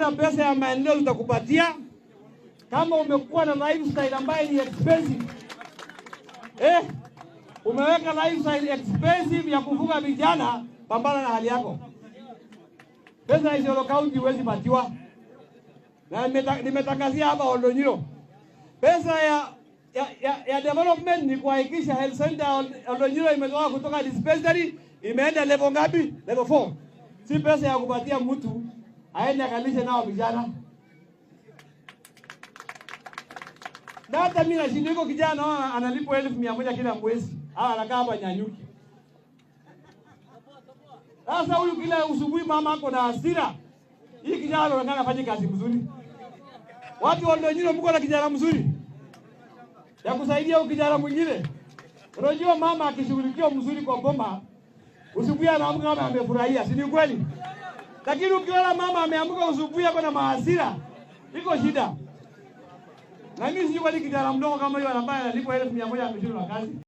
hakuna pesa ya maendeleo tutakupatia kama umekuwa na lifestyle ambayo ni expensive. Umeweka lifestyle expensive ya kufuga vijana, pambana na hali yako. Pesa hizo kaunti huwezi patiwa. Na nimetangazia hapa Oldonyiro. Pesa ya development ni kuhakikisha health center Oldonyiro imetoka kutoka dispensary imeenda level ngapi? Level 4. Si pesa ya kupatia mtu aende akalishe nao vijana. Na hata mimi nashindiko kijana analipwa 1,100 kila mwezi. Anakaa hapa Nyanyuki. Sasa huyu kila usubuhi mama ako na hasira. Hii kijana anaonekana afanye kazi mzuri. Watu wa Oldonyiro mko na kijana mzuri ya kusaidia huyu kijana mwingine. Unajua mama akishughulikiwa mzuri kwa boma, usubuhi anaamka kama amefurahia, si ni kweli? Lakini ukiona mama ameamka usubuhi ako na mahasira, iko shida. Na mimi sijui kwa nini kijana mdogo kama yule ambaye analipwa 1,100 ameshindwa kazi.